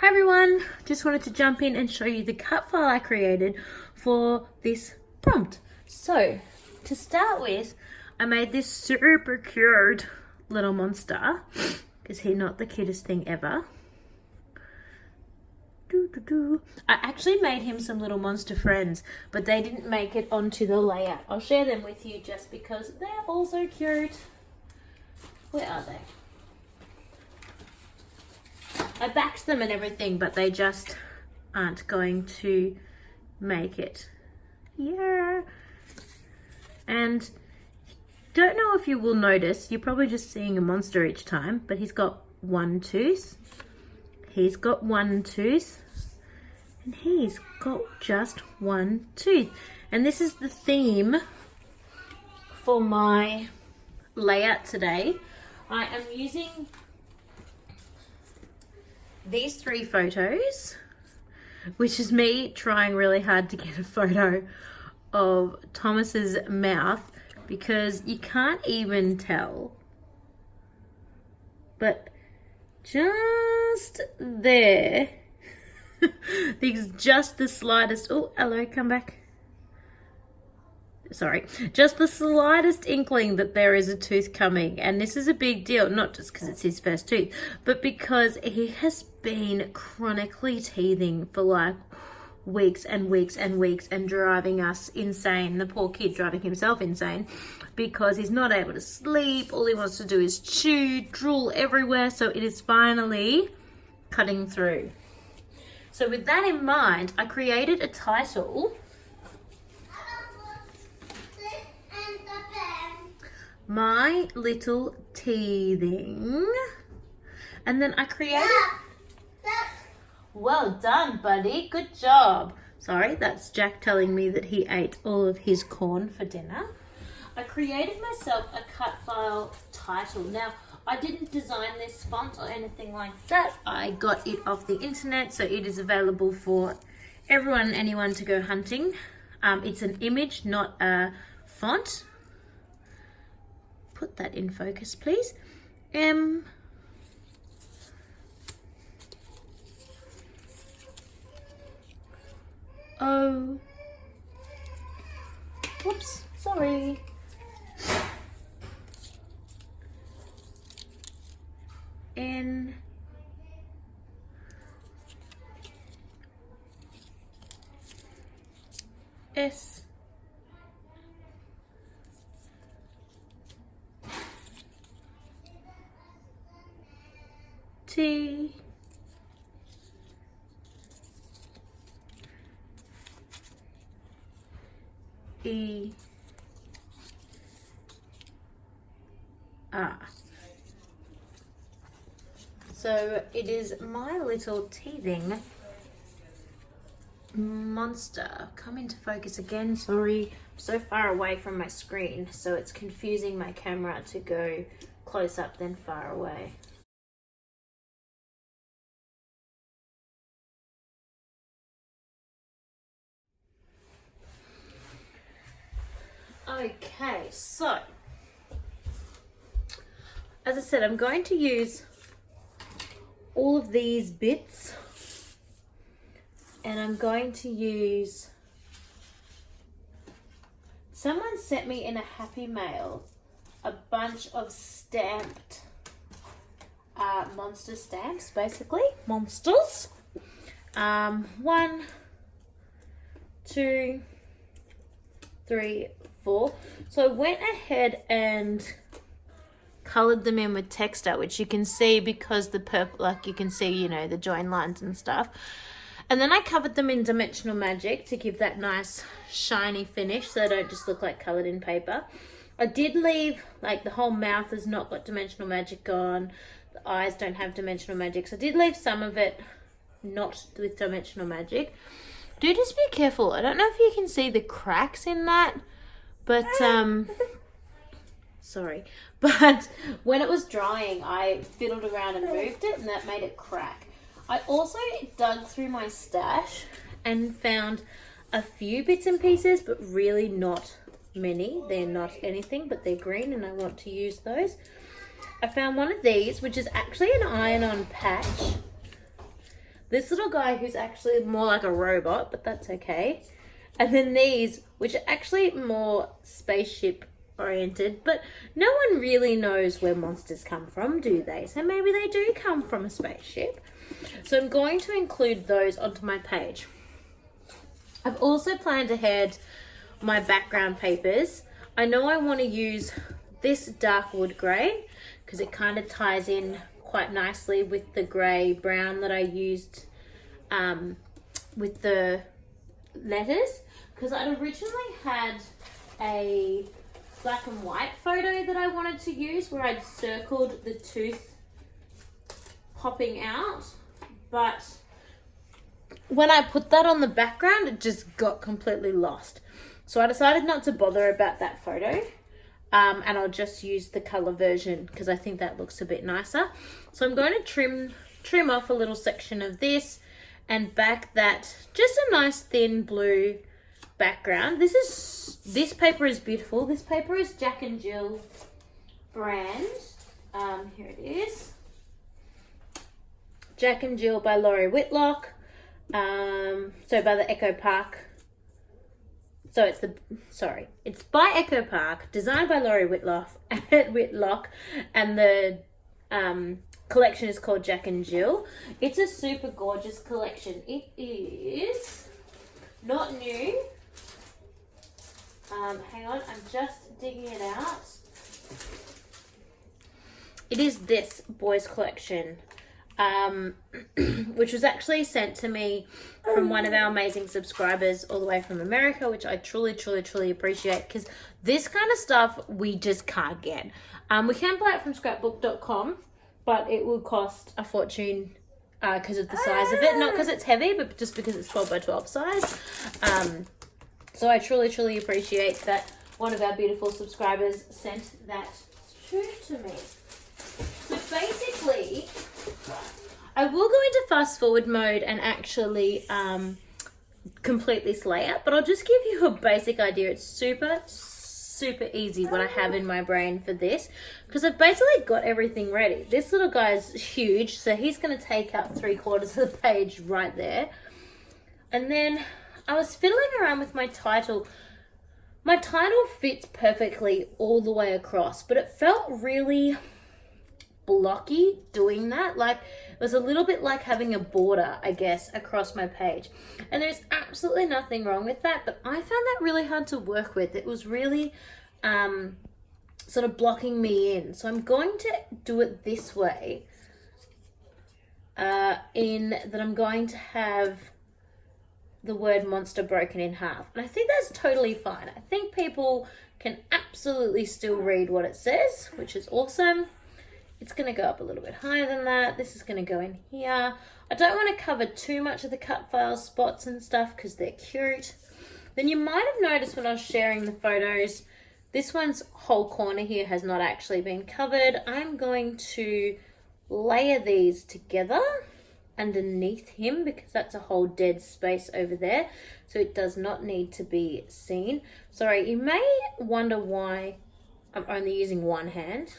Hi everyone, just wanted to jump in and show you the cut file I created for this prompt. So, to start with, I made this super cute little monster. Is he not the cutest thing ever? I actually made him some little monster friends, but they didn't make it onto the layout. I'll share them with you just because they're all so cute. Where are they? I backed them and everything, but they just aren't going to make it. Yeah. And don't know if you will notice, you're probably just seeing a monster each time, but he's got one tooth. He's got one tooth. And he's got just one tooth. And this is the theme for my layout today. I am using these 3 photos, which is me trying really hard to get a photo of Thomas's mouth because you can't even tell. But just there, there's just the slightest, oh, hello, come back. Sorry, just the slightest inkling that there is a tooth coming. And this is a big deal, not just because it's his first tooth, but because he has been chronically teething for like weeks and weeks and weeks and driving us insane. The poor kid driving himself insane because he's not able to sleep. All he wants to do is chew, drool everywhere. So it is finally cutting through. So with that in mind, I created a title. My little teething. And then I created... Well done, buddy. Good job. Sorry, that's Jack telling me that he ate all of his corn for dinner. I created myself a Cutfile title. Now, I didn't design this font or anything like that. I got it off the internet, so it is available for everyone and anyone to go hunting. It's an image, not a font. Put that in focus, please. O. Whoops, sorry. N. S. T. E. R. So it is my little teething monster. Come into focus again. Sorry, I'm so far away from my screen, so it's confusing my camera to go close up then far away. Okay, so as I said, I'm going to use all of these bits and I'm going to use, someone sent me in a happy mail a bunch of stamped monster stamps, basically monsters. 1, 2, 3, 4. So I went ahead and colored them in with texture, which you can see because the purple, like you can see, you know, the join lines and stuff. And then I covered them in Dimensional Magic to give that nice shiny finish so they don't just look like colored in paper. I did leave, like, the whole mouth has not got Dimensional Magic on. The eyes don't have Dimensional Magic. So I did leave some of it not with Dimensional Magic. Do just be careful. I don't know if you can see the cracks in that, but sorry. But when it was drying, I fiddled around and moved it, and that made it crack. I also dug through my stash and found a few bits and pieces, but really not many. They're not anything, but they're green, and I want to use those. I found one of these, which is actually an iron-on patch. This little guy who's actually more like a robot, but that's okay. And then these, which are actually more spaceship oriented, but no one really knows where monsters come from, do they? So maybe they do come from a spaceship. So I'm going to include those onto my page. I've also planned ahead my background papers. I know I want to use this dark wood grey because it kind of ties in quite nicely with the grey brown that I used with the letters, because I'd originally had a black and white photo that I wanted to use where I'd circled the tooth popping out, but when I put that on the background it just got completely lost. So I decided not to bother about that photo, and I'll just use the colour version because I think that looks a bit nicer. So I'm going to trim off a little section of this and back that just a nice thin blue background. This paper is beautiful. This paper is Jack and Jill brand. Here it is. Jack and Jill by Laurie Whitlock. So by the Echo Park. So it's by Echo Park, designed by Laurie Whitlock, and the collection is called Jack and Jill. It's a super gorgeous collection. It is not new. Hang on, I'm just digging it out. It is this boys collection, which was actually sent to me from one of our amazing subscribers all the way from America, which I truly, truly, truly appreciate, because this kind of stuff we just can't get. We can buy it from scrapbook.com, but it will cost a fortune because of the size of it. Not because it's heavy, but just because it's 12 by 12 size. So I truly, truly appreciate that one of our beautiful subscribers sent that through to me. So basically, I will go into fast forward mode and actually complete this layout, but I'll just give you a basic idea. It's super, super easy what I have in my brain for this, because I've basically got everything ready. This little guy's huge, so he's going to take up 3/4 of the page right there. And then I was fiddling around with my title. My title fits perfectly all the way across, but it felt really blocky doing that. Like, it was a little bit like having a border, I guess, across my page. And there's absolutely nothing wrong with that, but I found that really hard to work with. It was really sort of blocking me in. So I'm going to do it this way, in that I'm going to have the word monster broken in half. And I think that's totally fine. I think people can absolutely still read what it says, which is awesome. It's going to go up a little bit higher than that. This is going to go in here. I don't want to cover too much of the Cutfile spots and stuff because they're cute. Then you might have noticed when I was sharing the photos, this one's whole corner here has not actually been covered. I'm going to layer these together underneath him because that's a whole dead space over there. So it does not need to be seen. Sorry, you may wonder why I'm only using one hand.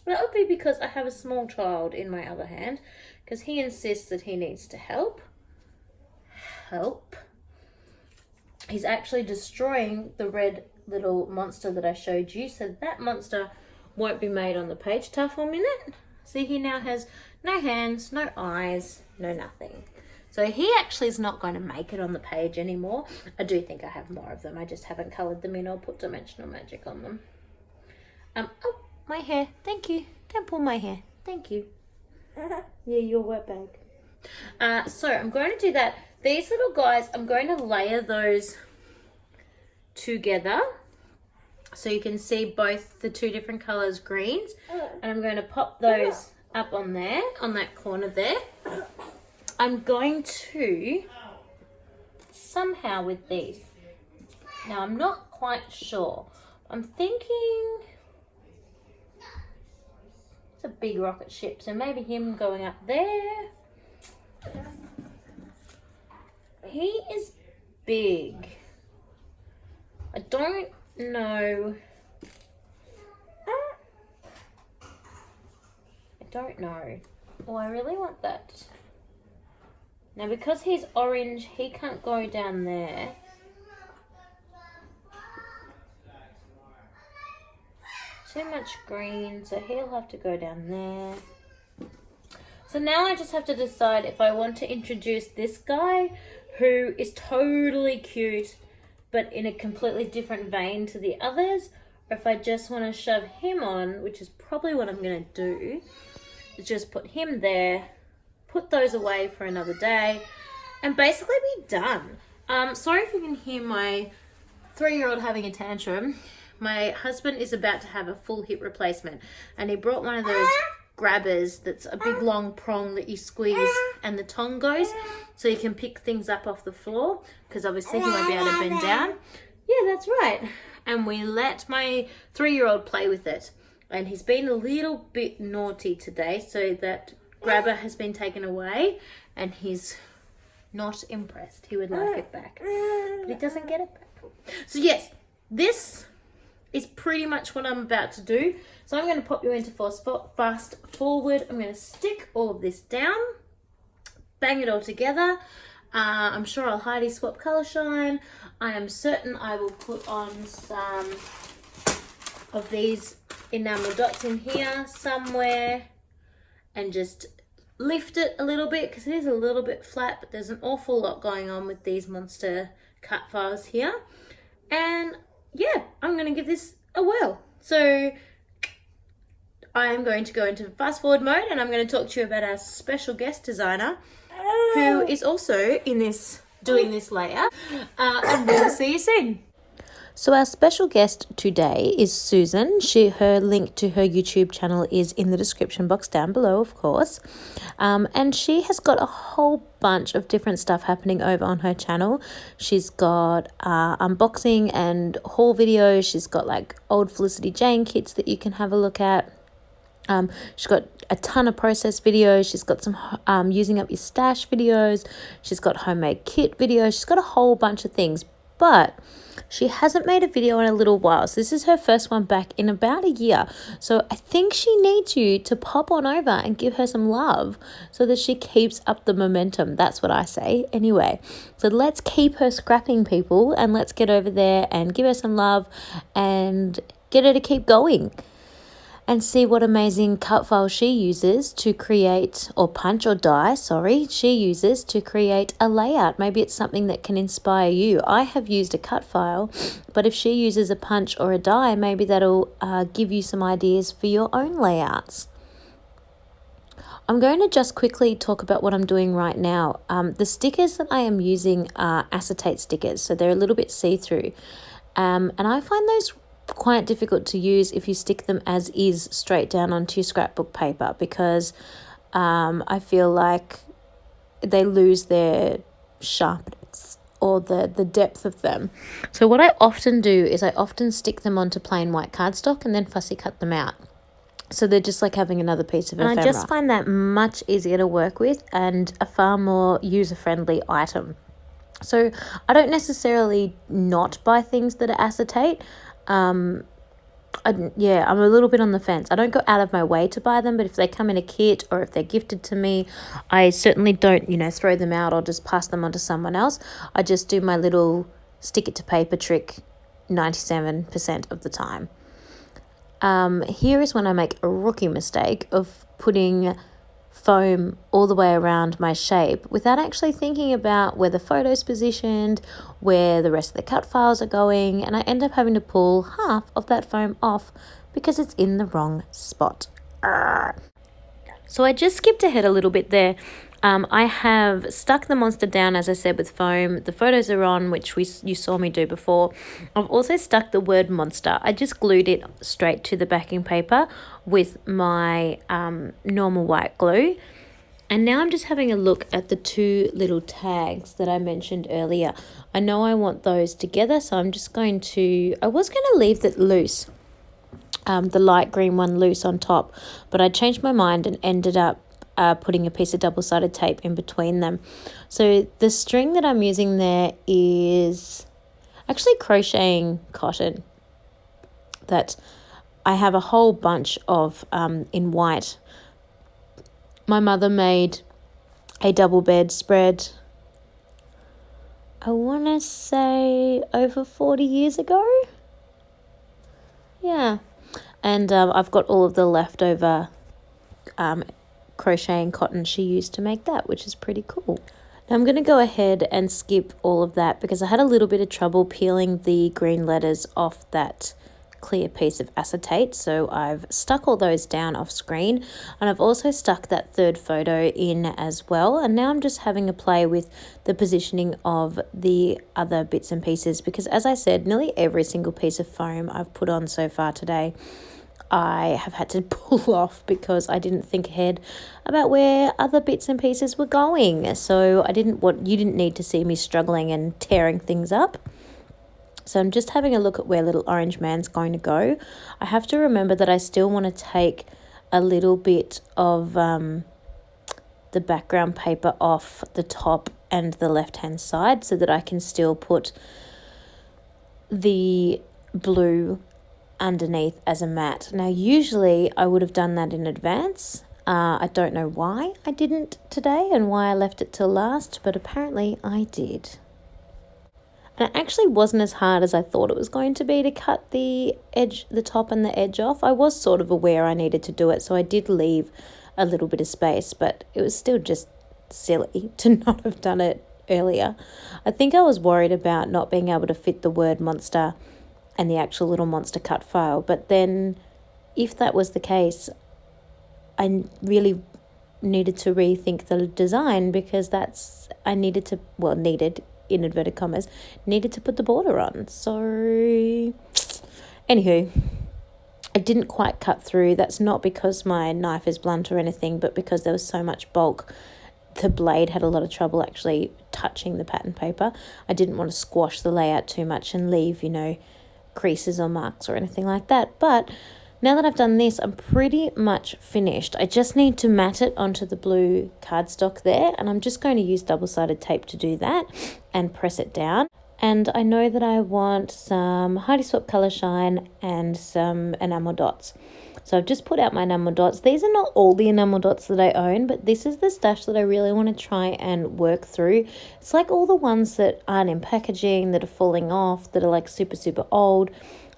That would be because I have a small child in my other hand, because he insists that he needs to help. He's actually destroying the red little monster that I showed you, so that monster won't be made on the page. Tough 1 minute. See, he now has no hands, no eyes, no nothing. So he actually is not going to make it on the page anymore. I do think I have more of them. I just haven't coloured them in or put dimensional magic on them. Oh, my hair. Thank you. Don't pull my hair. Thank you. Yeah, you're wet bag. So I'm going to do that. These little guys, I'm going to layer those together so you can see both the two different colours greens. And I'm going to pop those up on there, on that corner there. I'm going to somehow with these. Now I'm not quite sure. I'm thinking it's a big rocket ship, so maybe him going up there. He is big. I don't know. I don't know. Oh, I really want that. Now because he's orange, he can't go down there. Too much green, so he'll have to go down there. So now I just have to decide if I want to introduce this guy, who is totally cute, but in a completely different vein to the others, or if I just want to shove him on, which is probably what I'm going to do, is just put him there, put those away for another day, and basically be done. Sorry if you can hear my 3-year-old having a tantrum. My husband is about to have a full hip replacement, and he brought one of those grabbers that's a big long prong that you squeeze and the tongue goes so you can pick things up off the floor, because obviously he won't be able to bend down. Yeah, that's right. And we let my 3-year-old play with it, and he's been a little bit naughty today, so that grabber has been taken away and he's not impressed. He would like it back, but he doesn't get it back. So yes, this is pretty much what I'm about to do. So I'm going to pop you into fast forward. I'm going to stick all of this down, bang it all together. I'm sure I'll Heidi swap colour shine. I am certain I will put on some of these enamel dots in here somewhere and just lift it a little bit, because it is a little bit flat, but there's an awful lot going on with these monster cut files here. And yeah, I'm going to give this a whirl. So I am going to go into fast forward mode, and I'm going to talk to you about our special guest designer, who is also in this, doing this layout, and we'll see you soon. So our special guest today is Susan. Her link to her YouTube channel is in the description box down below, of course. And she has got a whole bunch of different stuff happening over on her channel. She's got unboxing and haul videos. She's got like old Felicity Jane kits that you can have a look at. She's got a ton of process videos. She's got some using up your stash videos. She's got homemade kit videos. She's got a whole bunch of things, but she hasn't made a video in a little while. So this is her first one back in about a year. So I think she needs you to pop on over and give her some love so that she keeps up the momentum. That's what I say. Anyway, so let's keep her scrapping, people, and let's get over there and give her some love and get her to keep going. And see what amazing cut file she uses to create, or punch or die, sorry, she uses to create a layout. Maybe it's something that can inspire you. I have used a cut file, but if she uses a punch or a die, maybe that'll give you some ideas for your own layouts. I'm going to just quickly talk about what I'm doing right now. The stickers that I am using are acetate stickers, so they're a little bit see-through. And I find those quite difficult to use if you stick them as is straight down onto your scrapbook paper, because I feel like they lose their sharpness or the depth of them. So what I often do is I often stick them onto plain white cardstock and then fussy cut them out. So they're just like having another piece of ephemera. And I just find that much easier to work with and a far more user-friendly item. So I don't necessarily not buy things that are acetate. I'm a little bit on the fence. I don't go out of my way to buy them, but if they come in a kit or if they're gifted to me, I certainly don't, throw them out or just pass them on to someone else. I just do my little stick it to paper trick 97% of the time. Here is when I make a rookie mistake of putting foam all the way around my shape without actually thinking about where the photo's positioned, where the rest of the cut files are going, and I end up having to pull half of that foam off because it's in the wrong spot. So I just skipped ahead a little bit there. I have stuck the monster down, as I said, with foam. The photos are on, which you saw me do before. I've also stuck the word monster. I just glued it straight to the backing paper with my normal white glue. And now I'm just having a look at the two little tags that I mentioned earlier. I know I want those together, so I'm just going to... I was going to leave that loose, the light green one loose on top, but I changed my mind and ended up putting a piece of double-sided tape in between them. So the string that I'm using there is actually crocheting cotton that I have a whole bunch of in white. My mother made a double bed spread, I want to say over 40 years ago. Yeah. And I've got all of the leftover crocheting cotton she used to make that, which is pretty cool. Now I'm going to go ahead and skip all of that because I had a little bit of trouble peeling the green letters off that clear piece of acetate, so I've stuck all those down off screen, and I've also stuck that third photo in as well. And now I'm just having a play with the positioning of the other bits and pieces, because as I said, nearly every single piece of foam I've put on so far today I have had to pull off because I didn't think ahead about where other bits and pieces were going. So you didn't need to see me struggling and tearing things up. So I'm just having a look at where little orange man's going to go. I have to remember that I still want to take a little bit of the background paper off the top and the left-hand side so that I can still put the blue underneath as a mat. Now, usually I would have done that in advance. I don't know why I didn't today and why I left it till last, but apparently I did. And it actually wasn't as hard as I thought it was going to be to cut the top and the edge off. I was sort of aware I needed to do it, so I did leave a little bit of space, but it was still just silly to not have done it earlier. I think I was worried about not being able to fit the word monster and the actual little monster cut file, but then if that was the case, I really needed to rethink the design because needed in inverted commas, needed to put the border on. So, anywho, I didn't quite cut through. That's not because my knife is blunt or anything, but because there was so much bulk, the blade had a lot of trouble actually touching the pattern paper. I didn't want to squash the layout too much and leave, creases or marks or anything like that. But now that I've done this, I'm pretty much finished. I just need to mat it onto the blue cardstock there, and I'm just going to use double-sided tape to do that and press it down. And I know that I want some Heidi Swapp Colour Shine and some enamel dots. So I've just put out my enamel dots. These are not all the enamel dots that I own, but this is the stash that I really want to try and work through. It's like all the ones that aren't in packaging, that are falling off, that are like super, super old.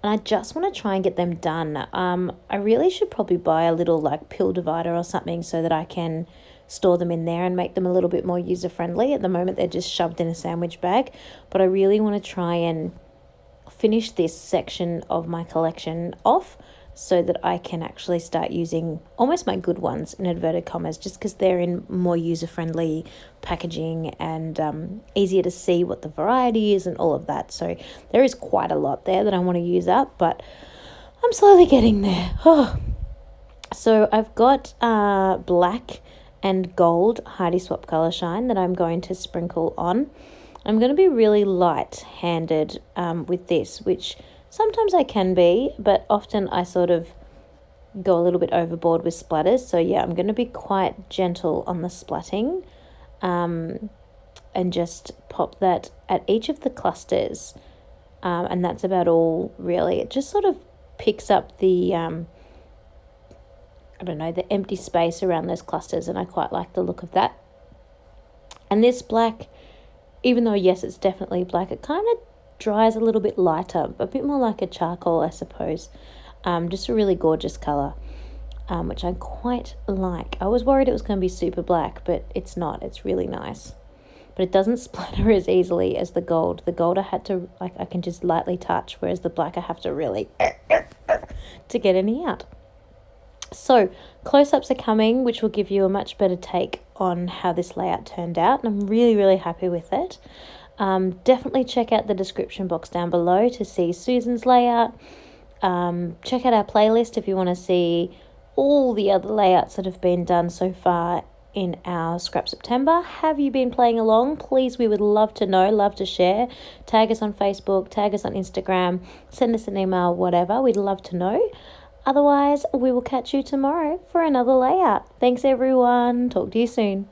And I just want to try and get them done. I really should probably buy a little like pill divider or something so that I can store them in there and make them a little bit more user-friendly. At the moment, they're just shoved in a sandwich bag. But I really want to try and finish this section of my collection off so that I can actually start using almost my good ones in inverted commas, just because they're in more user-friendly packaging and easier to see what the variety is and all of that. So there is quite a lot there that I want to use up, but I'm slowly getting there. So I've got black and gold Heidi Swapp Colour Shine that I'm going to sprinkle on. I'm going to be really light-handed with this, which sometimes I can be, but often I sort of go a little bit overboard with splatters. So yeah, I'm going to be quite gentle on the splatting and just pop that at each of the clusters. And that's about all, really. It just sort of picks up the, the empty space around those clusters, and I quite like the look of that. And this black, even though, yes, it's definitely black, it kind of dries a little bit lighter, a bit more like a charcoal, I suppose. Just a really gorgeous colour, which I quite like. I was worried it was going to be super black, but it's not. It's really nice. But it doesn't splatter as easily as the gold. The gold I can just lightly touch, whereas the black I have to really to get any out. So close-ups are coming, which will give you a much better take on how this layout turned out, and I'm really, really happy with it. Definitely check out the description box down below to see Susan's layout. Check out our playlist if you want to see all the other layouts that have been done so far in our Scrap September. Have you been playing along? Please, we would love to know, love to share. Tag us on Facebook, tag us on Instagram, send us an email, whatever. We'd love to know. Otherwise, we will catch you tomorrow for another layout. Thanks, everyone. Talk to you soon.